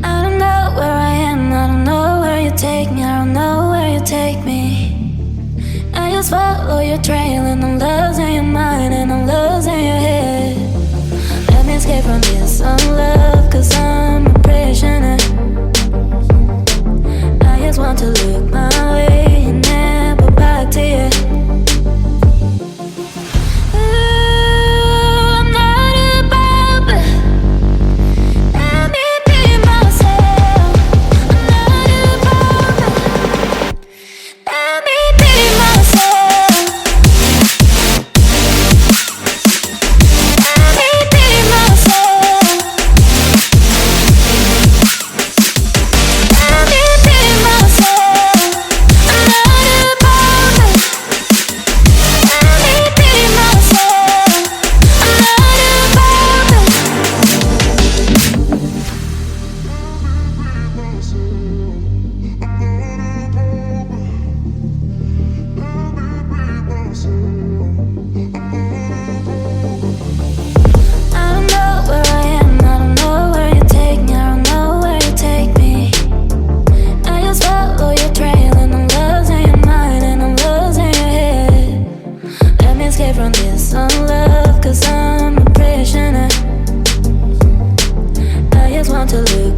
I don't know where I am, I don't know where you take me, I don't know where you take me. I just follow your trail and I'm losing your mind and I'm losing your head. Let me escape from this unlove, cause I'm a prisoner. I just want to look my way and never back to you. From this unlove, cause I'm a prisoner. I just want to lose